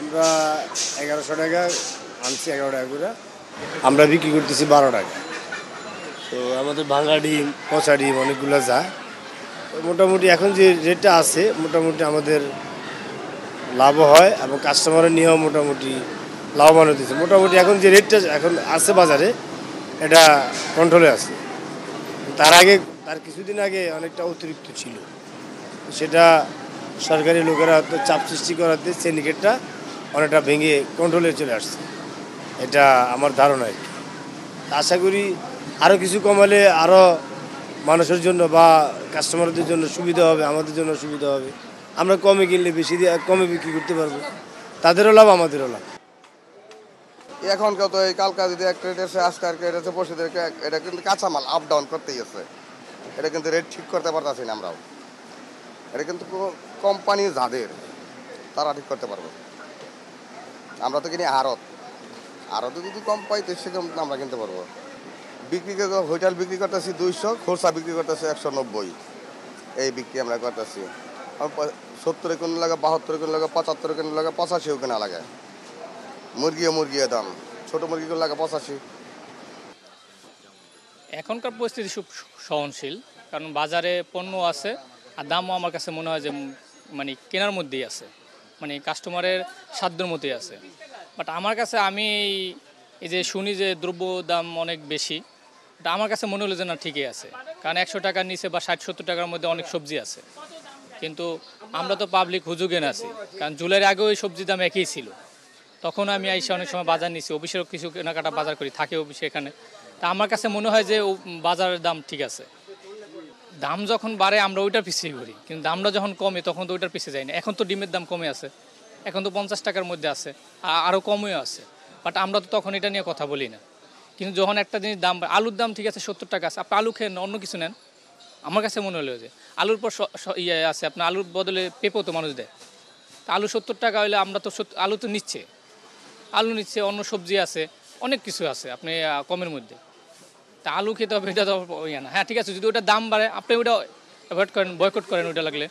আমরা 1100 টাকা আনছি, 11 টাকা করে আমরা বিক্রি করতেছি 12 টাকা। তো আমাদের ভাঙা ডিম, পচা ডিম অনেকগুলো যায়। মোটামুটি এখন যে রেটটা আছে মোটামুটি আমাদের লাভও হয় এবং কাস্টমারের নিয়েও মোটামুটি লাভবান হতেছে। মোটামুটি এখন যে রেটটা এখন আছে বাজারে এটা কন্ট্রোলে আছে। তার কিছুদিন আগে অনেকটা অতিরিক্ত ছিল, সেটা সরকারি লোকেরা হয়তো চাপ সৃষ্টি করাতে সিন্ডিকেটটা অনেকটা ভেঙে কন্ট্রোলে চলে আসছে, এটা আমার ধারণা। আশা করি আরও কিছু কমালে আরও মানুষের জন্য বা কাস্টমারদের জন্য সুবিধা হবে, আমাদের জন্য সুবিধা হবে। আমরা কমে কিনলে বেশি দিয়ে কমে বিক্রি করতে পারবো, তাদেরও লাভ আমাদেরও লাভ। এখন কত এই কালকা যদি এক রেট এসে আজকে আর রেট এসে পরশু এটা কিন্তু কাঁচামাল আপ ডাউন করতেই আছে, এটা কিন্তু রেট ঠিক করতে পারতেছি না আমরাও। এটা কিন্তু কোম্পানি যাদের তারা ঠিক করতে পারবো, আমরা তো কিনি আড়ত যদি কম পাই তো সেরকম আমরা কিনতে পারবো। বিক্রি হোটেল বিক্রি করতেছি 200, খোরসা বিক্রি করতেছি 190, এই বিক্রি আমরা করতেছি। 70 কিলো লাগে, 72 কিলো লাগে, 75 কিলো লাগে, 85 কিনা লাগে। মুরগিও দাম, ছোট মুরগিগুলো লাগে 85। এখনকার পরিস্থিতি খুব সহনশীল, কারণ বাজারে পণ্য আছে আর দামও আমার কাছে মনে হয় যে মানে কেনার মধ্যেই আছে, মানে কাস্টমারের সাধ্যের মতোই আছে। বাট আমার কাছে আমি এই যে শুনি যে দ্রব্য দাম অনেক বেশি, এটা আমার কাছে মনে হলো যে না ঠিকই আছে, কারণ 100 টাকার নিচে বা 60-70 টাকার মধ্যে অনেক সবজি আছে। কিন্তু আমরা তো পাবলিক হুজুগে আছি, কারণ জুলাইয়ের আগেও ওই সবজির দাম একই ছিল। তখন আমি আইসা অনেক সময় বাজার নিচ্ছি, অফিসেরও কিছু কেনাকাটা বাজার করি, থাকে অফিসে এখানে। তা আমার কাছে মনে হয় যে বাজারের দাম ঠিক আছে। দাম যখন বাড়ে আমরা ওইটার পিছিয়ে করি, কিন্তু দামটা যখন কমে তখন তো ওইটার পিছিয়ে যাই না। এখন তো ডিমের দাম কমে আছে, এখন তো 50 টাকার মধ্যে আছে, আরও কমেও আছে। বাট আমরা তো তখন এটা নিয়ে কথা বলি না। কিন্তু যখন একটা জিনিস দাম, আলুর দাম ঠিক আছে 70 টাকা আছে, আপনি আলু খেয়ে অন্য কিছু নেন। আমার কাছে মনে হলো যে আলুর পর ইয়ে আছে, আপনার আলুর বদলে পেঁপেও তো মানুষ দেয়। তা আলু 70 টাকা হলে আমরা তো আলু তো নিচ্ছে, অন্য সবজি আছে, অনেক কিছু আছে আপনি কমের মধ্যে। তা আলু খেতে হবে, এটা তো ইয়ে না। হ্যাঁ ঠিক আছে, যদি ওটা দাম বাড়ে আপনি ওইটা অ্যাভয়েড করেন, বয়কট করেন ওইটা লাগলে,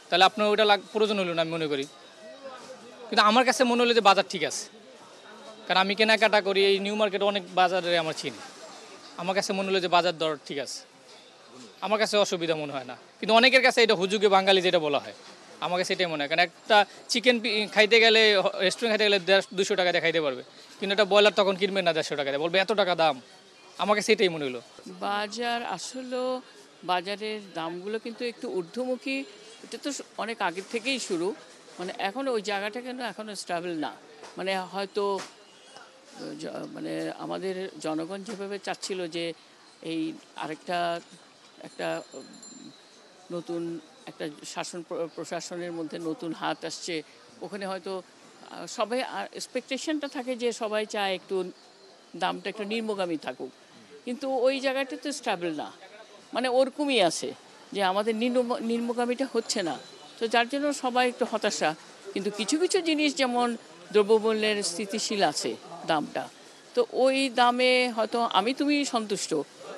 তাহলে আপনার ওইটা প্রয়োজন হলো না আমি মনে করি। কিন্তু আমার কাছে মনে হলো যে বাজার ঠিক আছে, কারণ আমি কেনাকাটা করি এই নিউ মার্কেটে, অনেক বাজারে আমার চিনি। আমার কাছে মনে হলো যে বাজার দর ঠিক আছে, আমার কাছে অসুবিধা মনে হয় না। কিন্তু অনেকের কাছে এটা হুজুগে বাঙালি যেটা বলা হয়, আমার কাছে এটাই মনে হয়। কারণ একটা চিকেন খাইতে গেলে, রেস্টুরেন্ট খাইতে গেলে 150-200 টাকা দিয়ে খাইতে পারবে, কিন্তু একটা ব্রয়লার তখন কিনবে না 150 টাকা দিয়ে, বলবে এত টাকা দাম। আমার কাছে এটাই মনে হলো। বাজার আসলে বাজারের দামগুলো কিন্তু একটু ঊর্ধ্বমুখী, এটা তো অনেক আগের থেকেই শুরু। মানে এখনও ওই জায়গাটা কিন্তু এখনও স্টেবল না। মানে হয়তো মানে আমাদের জনগণ যেভাবে চাচ্ছিল যে এই একটা নতুন একটা প্রশাসনের মধ্যে নতুন হাত আসছে, ওখানে হয়তো সবাই এক্সপেকটেশনটা থাকে যে সবাই চায় একটু দামটা একটু নিম্নগামী থাকুক, কিন্তু ওই জায়গাটা তো স্টেবল না। মানে ওরকমই আছে যে আমাদের নিম্নগামীটা হচ্ছে না, তো যার জন্য সবাই একটু হতাশা। কিন্তু কিছু কিছু জিনিস যেমন দ্রব্যমূল্যের স্থিতিশীল আছে দামটা, তো ওই দামে হয়তো তুমি সন্তুষ্ট,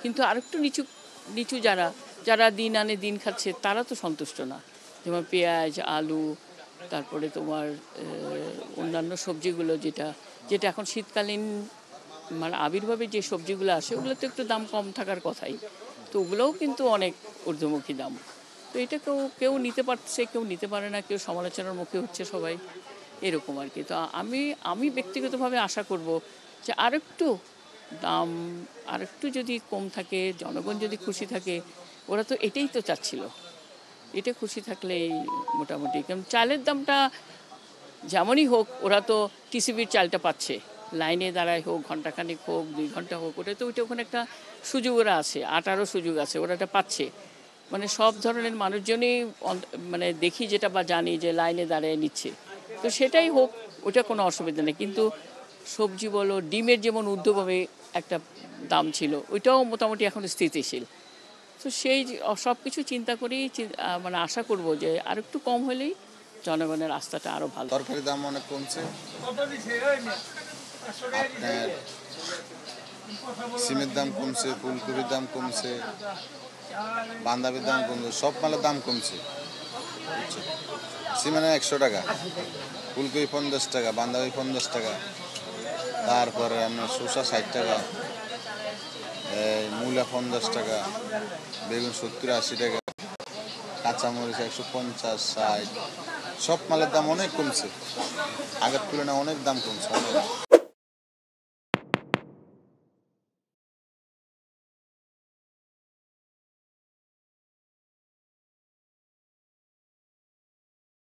কিন্তু আরেকটু নিচু নিচু যারা দিন আনে দিন খাচ্ছে তারা তো সন্তুষ্ট না। যেমন পেঁয়াজ, আলু, তারপরে তোমার অন্যান্য সবজিগুলো যেটা এখন শীতকালীন মানে আবির্ভাবে যে সবজিগুলো আসে ওগুলো তো একটু দাম কম থাকার কথাই, তো ওগুলোও কিন্তু অনেক ঊর্ধ্বমুখী দাম। তো এটা কেউ নিতে পারছে, কেউ নিতে পারে না, কেউ সমালোচনার মুখে হচ্ছে সবাই, এরকম আর কি। তো আমি ব্যক্তিগতভাবে আশা করব যে দাম আরেকটু যদি কম থাকে, জনগণ যদি খুশি থাকে, ওরা তো এটাই তো চাচ্ছিল, এটা খুশি থাকলেই মোটামুটি। কারণ চালের দামটা যেমনই হোক, ওরা তো টিসিবির চালটা পাচ্ছে, লাইনে দাঁড়ায় হোক, ঘন্টাখানিক হোক, 2 ঘন্টা হোক, ওটা ওখানে একটা সুযোগ ওরা আছে, আটারও সুযোগ আছে, ওরা এটা পাচ্ছে। মানে সব ধরনের মানুষজনই মানে দেখি যেটা বা জানি যে লাইনে দাঁড়িয়ে নিচ্ছে, তো সেটাই হোক, ওটা কোনো অসুবিধা নেই। কিন্তু সবজি বলো, ডিমের যেমন ঊর্ধ্বভাবে একটা দাম ছিল, ওইটাও মোটামুটি এখন স্থিতিশীল। তো সেই সব কিছু চিন্তা করেই মানে আশা করব যে আর একটু কম হলেই জনগণের রাস্তাটা আরও ভালো। তরকারির দাম অনেক কমছে, সিমের দাম কমছে, ফুলকপির দাম কমছে, বাঁধাকপির দাম কমছে, সব মালের দাম কমছে। সিমের 100 টাকা, ফুলকপি 50 টাকা, বাঁধাকপি 50 টাকা, তারপরে আপনার শসা 60 টাকা, এই মূলা 50 টাকা, বেগুন 70-80 টাকা, কাঁচামরিচ 150-60। সব মালের দাম অনেক কমছে, আগের তুলনায় অনেক দাম কমছে অনেক।